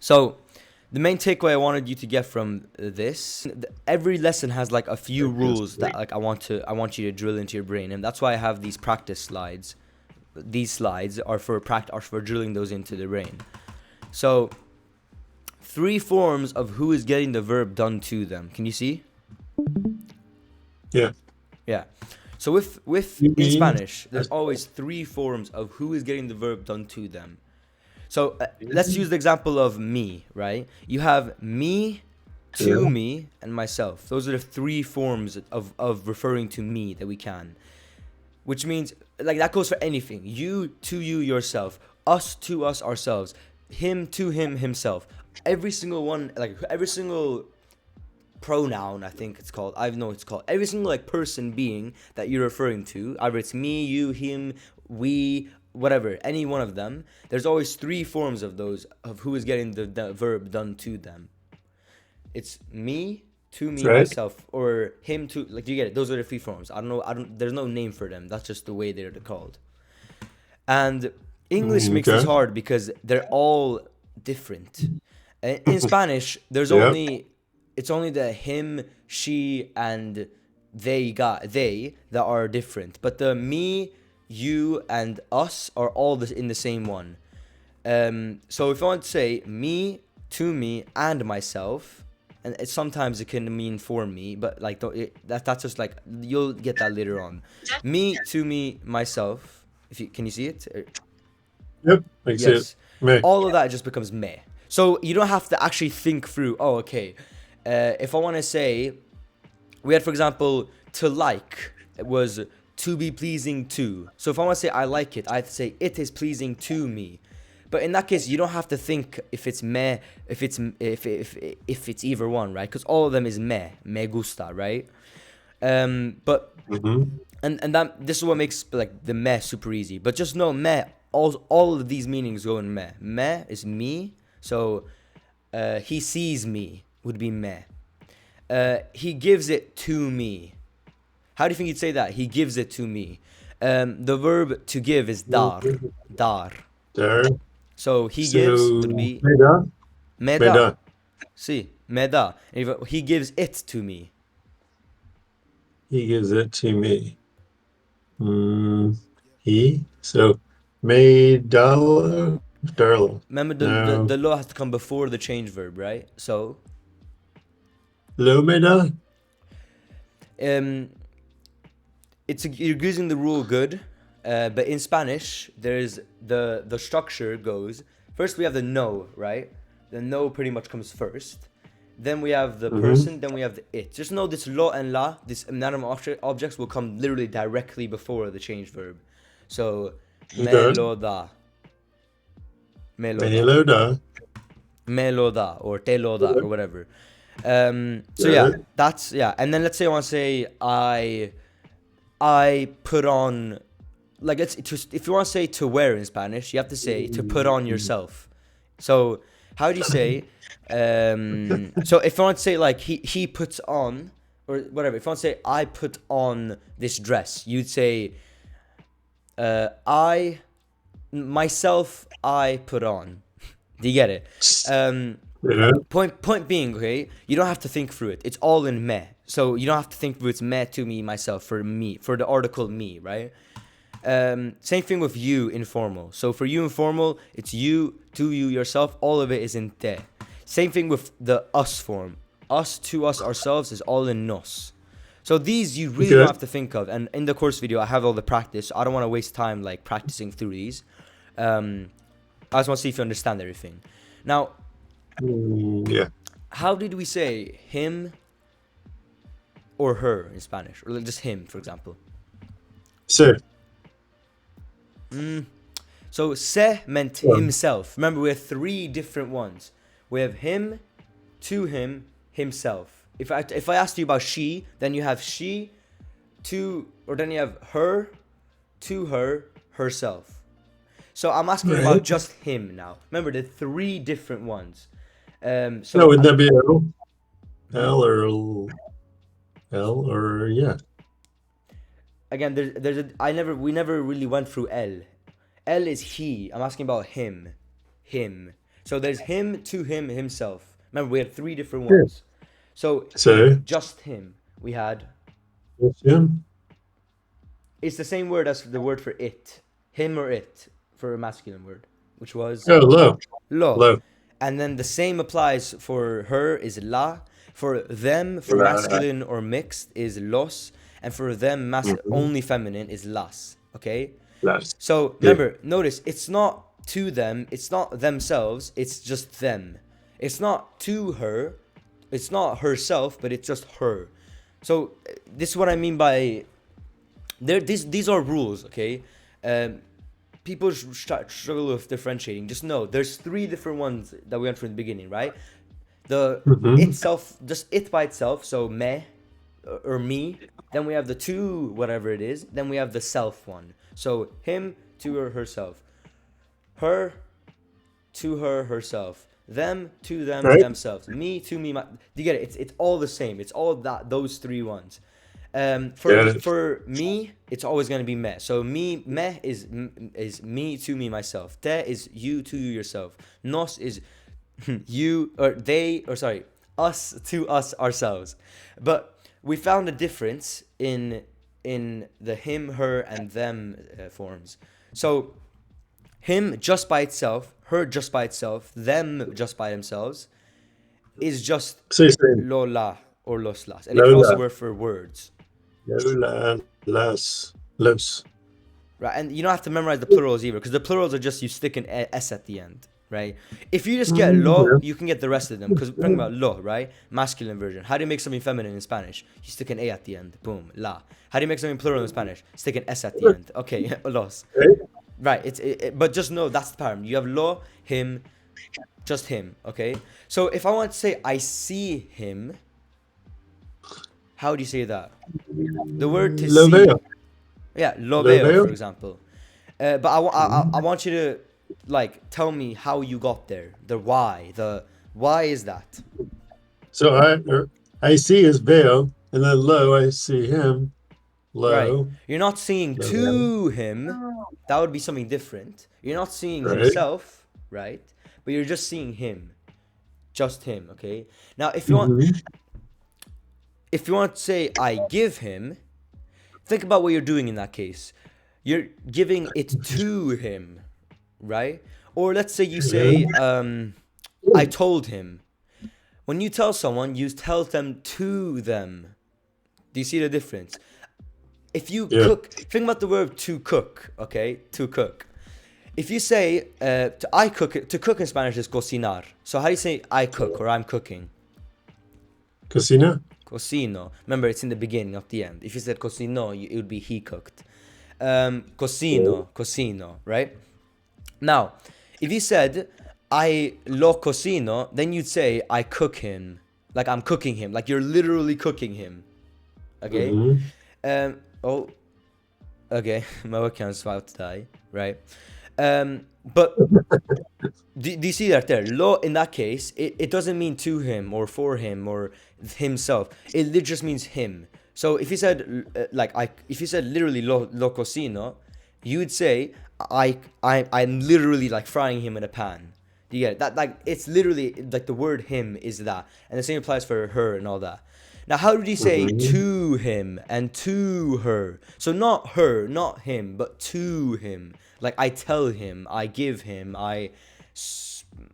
So, the main takeaway I wanted you to get from this, every lesson has like a few rules that like I want you to drill into your brain, and that's why I have these practice slides. These slides are for drilling those into the brain. So, 3 forms of who is getting the verb done to them. Can you see? Yeah. Yeah. So with in Spanish, there's always 3 forms of who is getting the verb done to them. So let's use the example of me, right? You have me, to me, and myself. Those are the 3 forms of referring to me that we can. Which means, like, that goes for anything. You to you, yourself. Us to us, ourselves. Him to him, himself. Every single one, like, every single pronoun, I think it's called. I know it's called. Every single, like, person, being that you're referring to, either it's me, you, him, we, whatever, any one of them, there's always 3 forms of those, of who is getting the verb done to them. It's me, to me, myself, or him to, like, do you get it? Those are the 3 forms. There's no name for them. That's just the way they're called. And English makes this hard because they're all different. In Spanish, there's it's only the him, she, and they that are different. But the me, you, and us are all in the same one. So if I want to say me, to me, and myself, and sometimes it can mean for me, but like that's just like, you'll get that later on. Me, to me, myself. Can you see it? Yep, I see it. Me. All of that just becomes me. So you don't have to actually think through. Oh, okay. If I want to say, we had, for example, to like was to be pleasing to. So if I want to say I like it, I have to say it is pleasing to me. But in that case, you don't have to think if it's me, if it's either one, right? Because all of them is me gusta, right? But and that this is what makes like the me super easy. But just know me, all of these meanings go in me. Me is me, so he sees me would be me. He gives it to me. How do you think you'd say that? He gives it to me. The verb to give is dar. Dar. So he gives would be me da. See, me da. He gives it to me. He gives it to me. He. So me darlo. Remember the lo has to come before the change verb, right? So lo me da. You're using the rule good, but in Spanish there's the structure goes first. We have the no, right? The no pretty much comes first. Then we have the person. Then we have the it. Just know this lo and la, this inanimate objects, will come literally directly before the change verb. So me lo da. Me lo da. Me lo da or te lo da or whatever. So yeah, and then let's say I want to say I put on, like, if you want to say to wear in Spanish, you have to say to put on yourself. So how do you say? So if I want to say like he puts on or whatever, if I want to say I put on this dress, you'd say I put on. Do you get it? Point being, okay, you don't have to think through it. It's all in me. So you don't have to think through it's me, to me, myself, for me, for the article me, right? Same thing with you, informal. So for you, informal, it's you, to you, yourself. All of it is in te. Same thing with the us form. Us, to us, ourselves is all in nos. So these you really don't have to think of. And in the course video, I have all the practice. So I don't want to waste time like practicing through these. I just want to see if you understand everything. Now, how did we say him or her in Spanish? Or just him, for example? Se. So se meant himself. Remember, we have 3 different ones. We have him, to him, himself. If I asked you about she, then you have she, to, or then you have her, to her, herself. So I'm asking about just him now. Remember, the 3 different ones. So would that be L or yeah? Again, we never really went through L. L is he. I'm asking about him. So there's him, to him, himself. Remember, we had three different Yeah. ones. So So, just him. We had. what's him? It's the same word as the word for it. Him or it for a masculine word, which was Oh, low. lo. Low. And then the same applies for her is la. For them, for La. masculine or mixed, is los. And for them, Mhm. only feminine, is las. Okay? Last. So Yeah. remember, notice it's not to them, it's not themselves, it's just them. It's not to her, it's not herself, but it's just her. So this is what I mean by these are rules, okay? People struggle with differentiating. Just know there's three different ones that we went from the beginning, right? The Mm-hmm. itself, just it by itself, so me or me. Then we have the to whatever it is. Then we have the self one. So him to her herself, her to her herself, them to them Right? themselves, me to me. Do you get it? It's all the same. It's all those three ones. Got it. For me, it's always gonna be me. So me is me to me myself. Te is you to you yourself. Nos is you or they or sorry us to us ourselves. But we found a difference in the him, her, and them forms. So him just by itself, her just by itself, them just by themselves is just Say same. lola or los las, and it could also Lola. work for words. Lola. Las. Los. Right, and you don't have to memorize the plurals either, because the plurals are just you stick an s at the end, right? If you just get lo, you can get the rest of them. Because we're talking about lo, right? Masculine version. How do you make something feminine in Spanish? You stick an a at the end. Boom, la. How do you make something plural in Spanish? Stick an s at the end. Okay, los. Right? Right. But just know that's the pattern. You have lo, him, just him. Okay. So if I want to say I see him, how do you say that? The word to Lo see. veo. Yeah, lo Lo veo, veo. for example. But I want you to like tell me how you got there. The why. The why is that? So I see his veil, and then lo, I see him. Right. Lo. You're not seeing Lo veo. to him. That would be something different. You're not seeing Right? himself, right? But you're just seeing him. Just him, okay? Now Mm-hmm. if you want to say I give him, think about what you're doing in that case. You're giving it to him, right? Or let's say you say I told him. When you tell someone, you tell them to them. Do you see the difference? If you Yeah. cook, think about the verb to cook, okay? To cook. If you say to cook in Spanish is cocinar. So how do you say I cook or I'm cooking? Casino. Cocino. Remember, it's in the beginning, not the end. If you said cocino, it would be he cooked. Cocino, right? Now, if you said I lo cocino, then you'd say I cook him, like I'm cooking him, like you're literally cooking him. Okay. Mm-hmm. Oh. Okay. My webcam's about to die. Right. But do you see that there? Lo in that case, it doesn't mean to him or for him or himself. It just means him. So if you said if you said literally lo cocino, you would say I'm literally like frying him in a pan. Do you get it? That like it's literally like the word him is that, and the same applies for her and all that. Now, how did he say Mm-hmm. to him and to her? So not her, not him, but to him. Like I tell him, I give him, I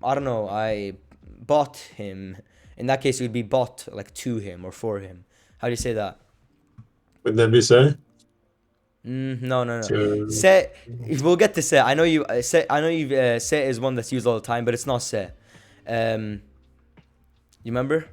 don't know, I bought him. In that case, it would be bought like to him or for him. How do you say that? Would that be say? No. To, Se, we'll get to se. I know you. I know you. Se is one that's used all the time, but it's not se. You remember?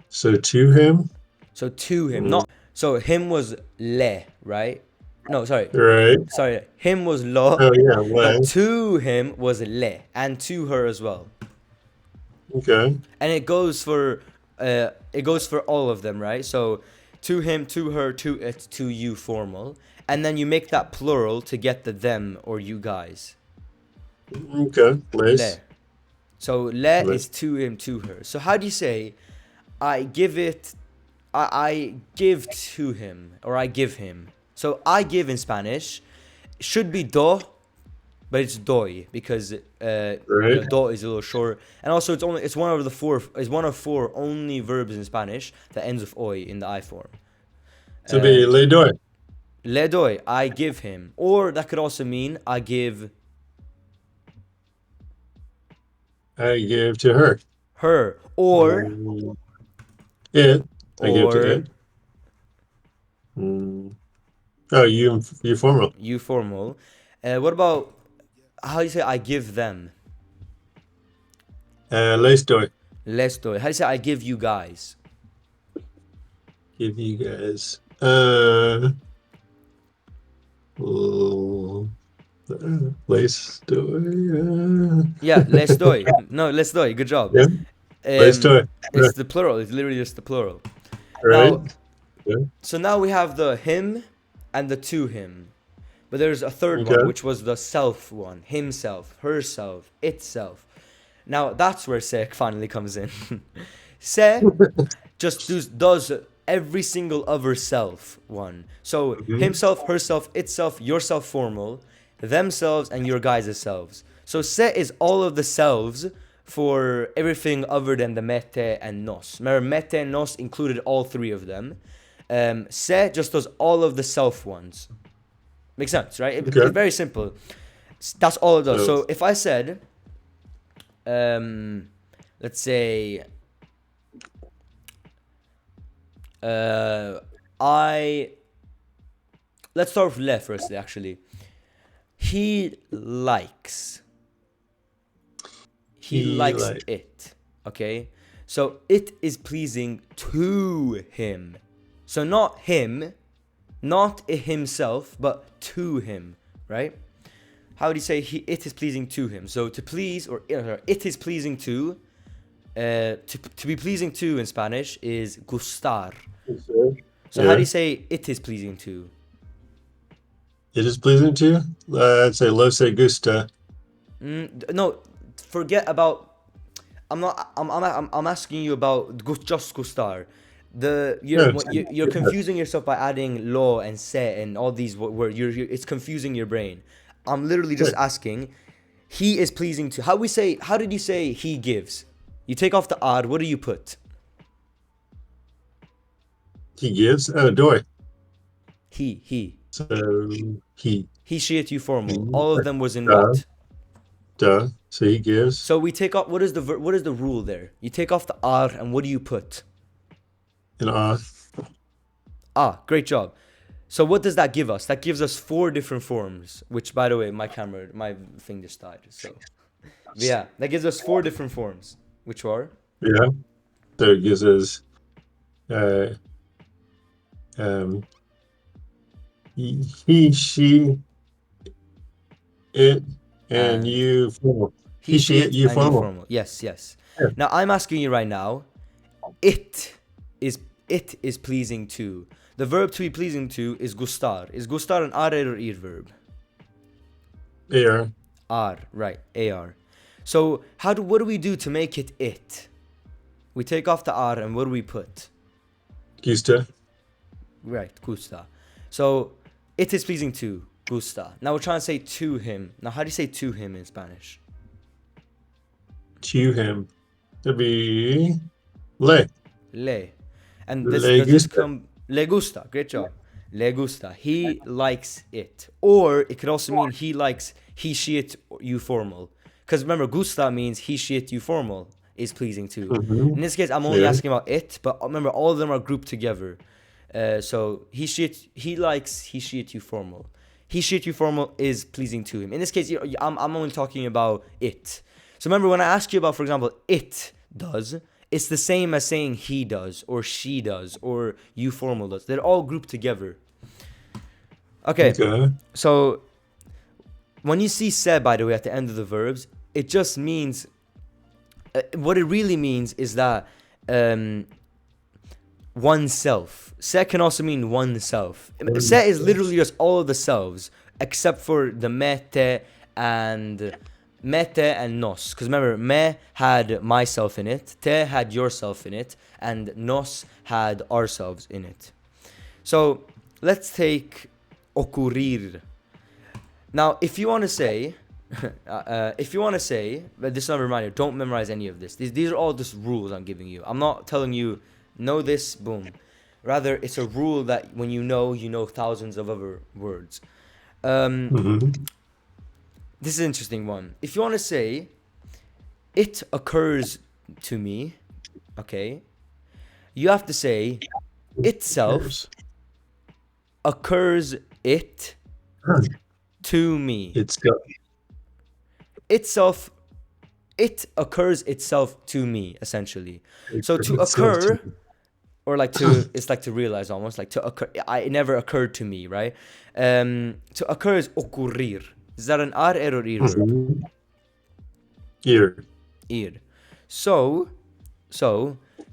so to him. So to him, not so him was le, right? No, Right. sorry. Him was lo, Oh yeah. but Way. to him was le, and to her as well. Okay. And it goes for all of them, right? So to him, to her, to it, to you, formal, and then you make that plural to get the them or you guys. Okay. Le. Nice. So le Le- is to him, to her. So how do you say I give it? I give to him or I give him. So I give in Spanish should be do, but but it's doi because Right. do is a little short, and also it's one of four only verbs in Spanish that ends with oi in the I form. So be le doy. Le doy, I give him, or that could also mean I give I give to her. her, or It. I give to or it. Mm. Oh, you formal. you formal. What about how do you say I give them? Les doy. Les doy. How do you say I give you guys? Give you guys. Oh, les doy. Yeah, les doy. No, les doy. Good job. Yeah. Les Um, doy. it's the plural. It's literally just the plural. Right. Now, Yeah. so now we have the him and the to him. But there's a third one, Okay. which was the self one. Himself, herself, itself. Now that's where se finally comes in. Se just does every single other self one. So Mhm. himself, herself, itself, yourself formal, themselves, and your guys' selves. So se is all of the selves for everything other than the mete and nos. Remember, mete and nos included all three of them. Se just does all of the self ones. Makes sense, right? It's Okay. very simple. That's all it does. So So if I said, let's say, I let's start with le firstly. Actually, he likes. He he likes like it. Okay, so it is pleasing to him. So not him, not himself, but to him, right? How do you say it is pleasing to him? So to please, or it is pleasing to be pleasing to in Spanish is gustar. So how do yeah. you say it is pleasing to? It is pleasing to you. I'd say lo se gusta. No, forget about. I'm not. I'm asking you about just gustar. No, You're confusing yourself by adding lo and se and all these words. It's confusing your brain. I'm literally just asking. He is pleasing to. How did you say he gives? You take off the ad. What do you put? he gives. Oh, doy. He. So he. He, she, it, you formal. He. All of them was in Duh. what? Duh. So he gives So we take off. What is the rule there? You take off the ar and what do you put? an off. Ah, great job. So what does that give us? That gives us four different forms. Which, by the way, my thing just died. So, but yeah, that gives us four different forms. Which are Yeah. So it gives us uh um he she it and and you formal. he, He she, she it it, you and you formal. formal. Yes, yes. Yeah. Now I'm asking you right now. It is it is pleasing to. The verb to be pleasing to is gustar. Is gustar an ar or ir verb? Air. Ar, right? Ar. So what do we do to make it it? We take off the ar and what do we put? Gusta. Right, gusta. So it is pleasing to gusta. Now we're trying to say to him. Now how do you say to him in Spanish? To him. That'd be le. Le. And this Le does this gusta. come le gusta? Great job. Le gusta. He likes it. Or it could also mean he likes he, she, it, you formal. Because remember, gusta means he, she, it, you formal is pleasing to. Mm-hmm. In this case, I'm only Yeah. asking about it, but remember, all of them are grouped together. So he likes he, she, it, you formal. He, she, it, you formal is pleasing to him. In this case, I'm only talking about it. So remember, when I ask you about, for example, it does, it's the same as saying he does, or she does, or you formal does. They're all grouped together. Okay, Okay. so when you see se, by the way, at the end of the verbs, it just means, what it really means is that oneself. Se can also mean oneself. Se is literally just all of the selves, except for the mete and nos. Because remember, me had myself in it, te had yourself in it, and nos had ourselves in it. So let's take ocurrir. Now, if you want to say, If you want to say, but this is not a reminder, don't memorize any of this. These are all just rules I'm giving you. I'm not telling you, know this, boom. Rather, it's a rule that when you know thousands of other words. Mm-hmm. This is an interesting one. If you want to say, it occurs to me, okay, you have to say, itself occurs it to me. Itself, it occurs itself to me, essentially. So to occur, or like to, it's like to realize almost, like to occur, it never occurred to me, right? To occur is ocurrir. Is that an ar or ir verb? Ir. So,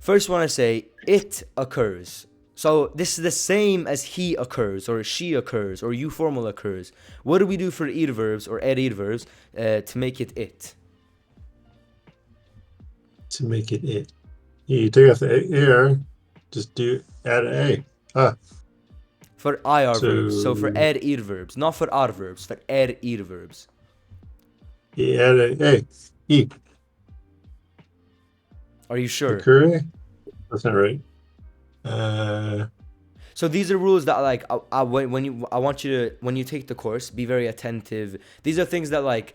first want to say, it occurs. So this is the same as he occurs, or she occurs, or you formal occurs. What do we do for ir verbs or ir verbs to make it it? To make it it. You take off the air, just add an a. For ir verbs. So for ir verbs, not for ar verbs, for ir verbs. You add an a. E. Are you sure? Occur? That's not right. So these are rules that like I want you to, when you take the course, be very attentive. These are things that like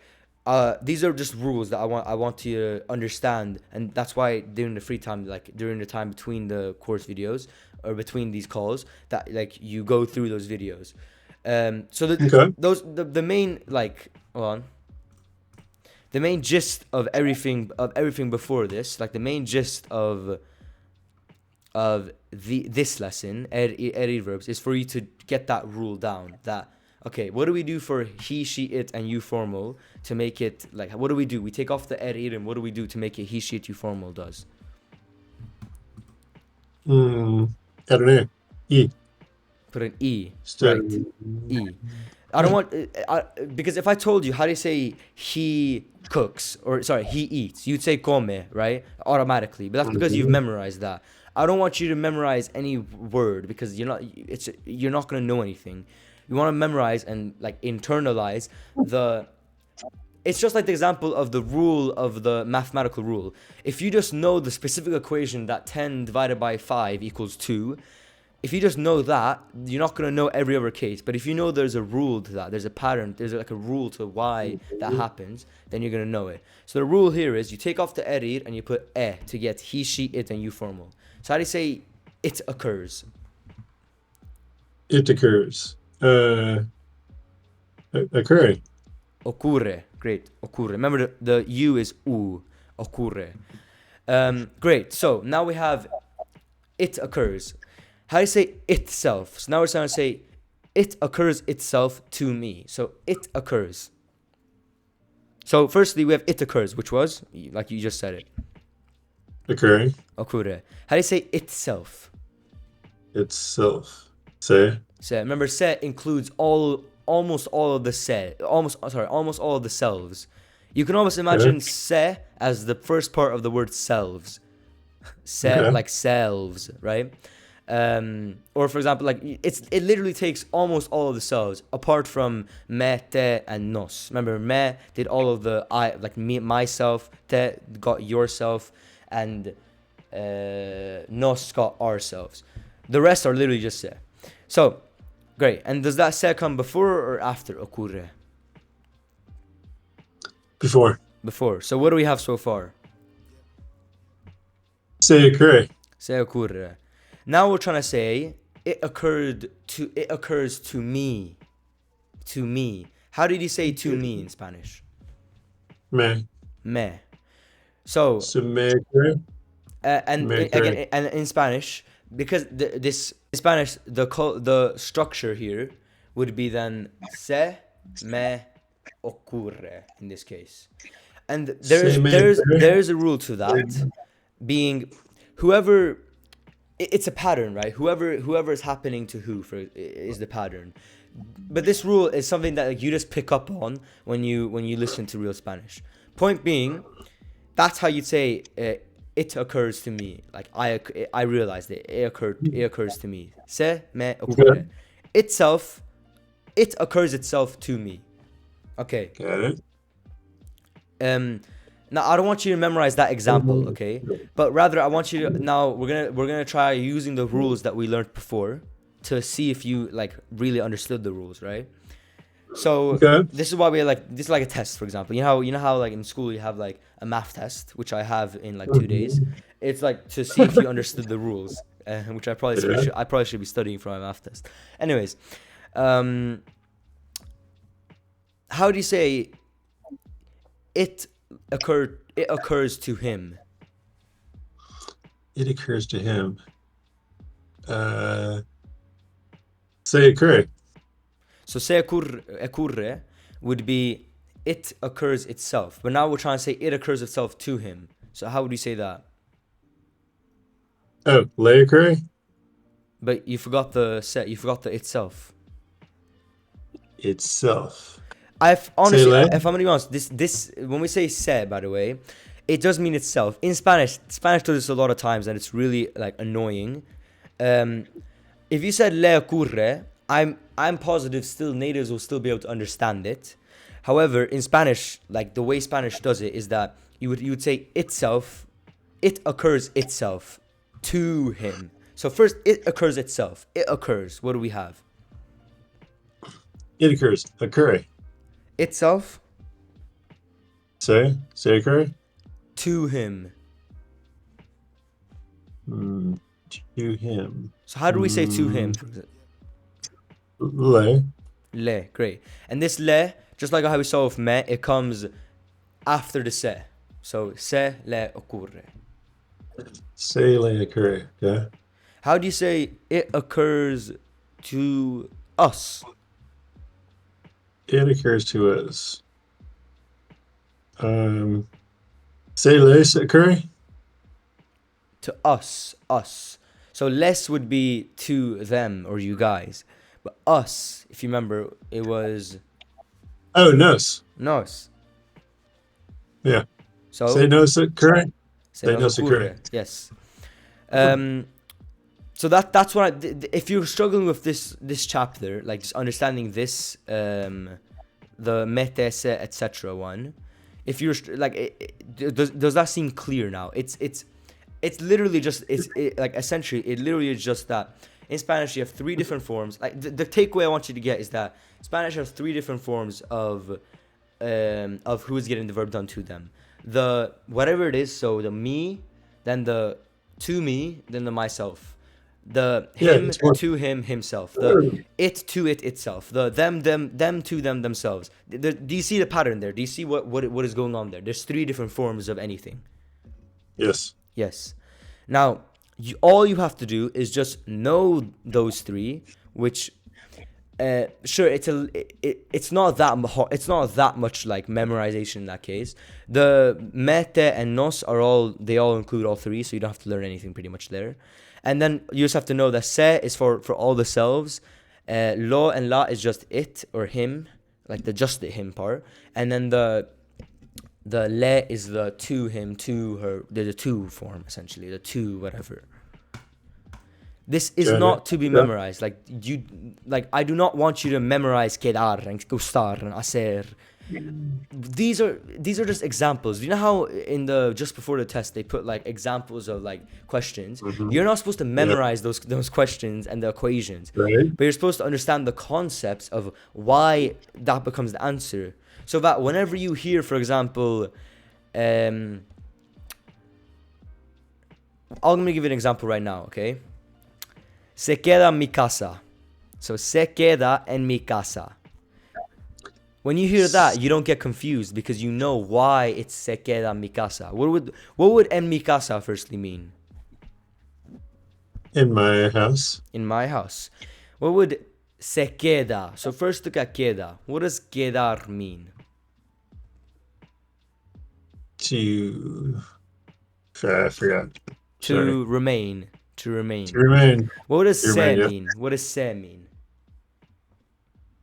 these are just rules that I want you to understand, and that's why during the free time, like during the time between the course videos or between these calls, that like you go through those videos. So the main like hold on. The main gist of everything before this, like the main gist of this lesson, er verbs, is for you to get that rule down. That okay, what do we do for he, she, it, and you formal to make it like? What do we do? We take off the and what do we do to make it he, she, it, you formal does? Add an a. E. Put an e. Right. E. I don't want because if I told you how do you say he cooks, or sorry, he eats, you'd say come, right? Automatically. But that's because you've memorized that. I don't want you to memorize any word because you're not going to know anything. You want to memorize and like internalize the. It's just like the example of the rule of the mathematical rule. If you just know the specific equation that 10 divided by 5 equals 2, if you just know that, you're not going to know every other case. But if you know there's a rule to that, there's a pattern, there's like a rule to why that happens, then you're going to know it. So the rule here is you take off the erir and you put to get he, she, it, and you formal. So how do you say it occurs? It occurs. Occurring. Ocurre. Great. Ocurre. Remember the U is u. Ocurre. Great. So now we have it occurs. How do you say itself? So now we're trying to say it occurs itself to me. So it occurs. So firstly we have it occurs, which was, like you just said it. Occurring. Ocurre. How do you say itself? Itself. Se. Se. Remember, se includes almost all of the se. Almost all of the selves. You can almost imagine se as the first part of the word selves. Se, like selves, right? Or for example, like it literally takes almost all of the selves apart from me, te, and nos. Remember, me did all of the I, like me, myself. Te got yourself, and nos got ourselves. The rest are literally just se. So, great. And does that se come before or after ocurre? Before. Before. So what do we have so far? Se occurre. Se ocurre. Now we're trying to say it occurs to me. To me. How did you say to me in Spanish? Me. Me. So me occurre. And again, and in Spanish, because this in Spanish the structure here would be then se me ocurre in this case, and there's a rule to that, being whoever. It's a pattern, right? Whoever is happening to who is the pattern. But this rule is something that like, you just pick up on when you listen to real Spanish. Point being, that's how you'd say it occurs to me. Like I realized it. It occurs to me. Se me ocurre. Itself, it occurs itself to me. Okay. Got it. Now I don't want you to memorize that example, okay? But rather I want you to now we're gonna try using the rules that we learned before to see if you like really understood the rules, right? So Okay. this is why this is like a test, for example. You know how like in school you have like a math test, which I have in like 2 days. It's like to see if you understood the rules, which Yeah. I probably should be studying for my math test. Anyways, um, how do you say it occurred? It occurs to him. It occurs to him. Uh, say occur. So se ocurre would be it occurs itself, but now we're trying to say it occurs itself to him. So how would you say that? Oh, le occur. But you forgot the set. You forgot the itself. Itself. I've Say honestly, le. if I'm gonna be honest, this when we say se, by the way, it does mean itself. In Spanish does this a lot of times, and it's really like annoying. If you said le ocurre, I'm positive still natives will still be able to understand it. However, in Spanish, like the way Spanish does it is that you would say itself, it occurs itself to him. So first, it occurs itself. It occurs. What do we have? It occurs. Occur. Itself Say occur. to him. To him. So how do we say to him? Le. Le, great. And this le, just like how we saw with me, it comes after the se. So se le ocurre. Say le occur. Okay. How do you say it occurs to us? It occurs to us. Say les occur. To us, us. So les would be to them or you guys. But us, if you remember, it was Oh, nos. nos. Yeah. So Say nos occur. se nos ocurre. Yes. So that's what if you're struggling with this chapter, like just understanding this, the mete, se, etc. one, if you're like, does that seem clear now? It's literally just like essentially it literally is just that in Spanish you have three different forms. Like the takeaway I want you to get is that Spanish has three different forms of who is getting the verb done to them. The whatever it is, so the me, then the to me, then the myself. The him to him himself. The it to it itself. The them to them themselves. Do you see the pattern there? Do you see what is going on there? There's three different forms of anything. Yes. Yes. Now, all you have to do is just know those three, which sure it's not that much like memorization in that case. The mete and nos they all include all three, so you don't have to learn anything pretty much there. And then you just have to know that se is for all the selves, lo and la is just it or him, like the him part, and then the le is the to him, to her, the to form essentially, the to whatever. This is not to be memorized. I do not want you to memorize quedar and gustar and hacer. These are just examples. You know how in the just before the test they put like examples of like questions. You're not supposed to memorize those questions and the equations, right? But you're supposed to understand the concepts of why that becomes the answer. So that whenever you hear, for example, I'm gonna give you an example right now, okay? Se queda en mi casa. So se queda en mi casa. When you hear that, you don't get confused because you know why it's se queda en mi casa. What would en mi casa firstly mean? In my house. In my house. What would se queda? So first look at queda. What does quedar mean? I forgot. To remain. To remain. To remain. What does se mean? What does se mean?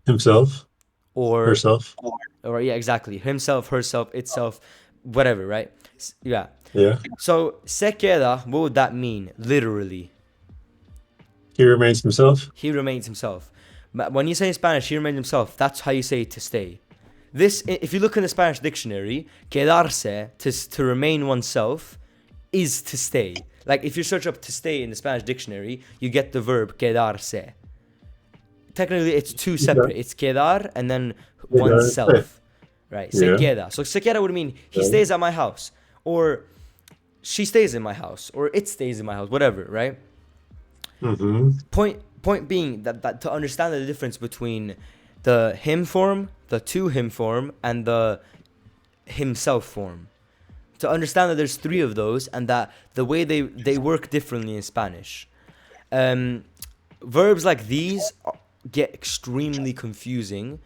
Himself. Or herself. Or yeah, exactly. Himself, herself, itself, whatever, right? Yeah. Yeah. So se queda, what would that mean? Literally. He remains himself. He remains himself. But when you say in Spanish, he remains himself, that's how you say to stay. This, if you look in the Spanish dictionary, quedarse, to remain oneself, is to stay. Like if you search up to stay in the Spanish dictionary, you get the verb quedarse. Technically, it's two separate. It's quedar and then oneself, right? Se queda. So se queda would mean he stays at my house, or she stays in my house, or it stays in my house, whatever, right? Point being that to understand the difference between the him form, the to him form, and the himself form. To understand that there's three of those and that the way they work differently in Spanish. Verbs like these get extremely confusing.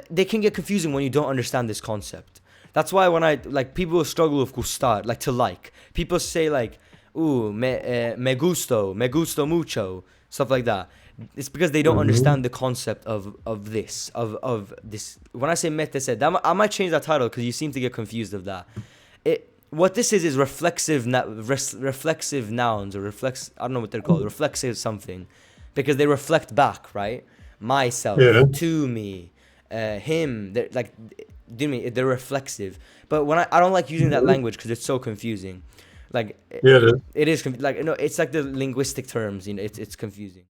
They can get confusing when you don't understand this concept. That's why when people struggle with gustar, like to like. People say like, ooh, me gusto mucho, stuff like that. It's because they don't understand the concept of this. When I say mete se, I might change that title because you seem to get confused of that. What this is reflexive nouns, or I don't know what they're called, reflexive something, because they reflect back, right? Myself, to me, him. They're reflexive. But when I don't like using that language because it's so confusing. Like it is like it's like the linguistic terms, it's confusing.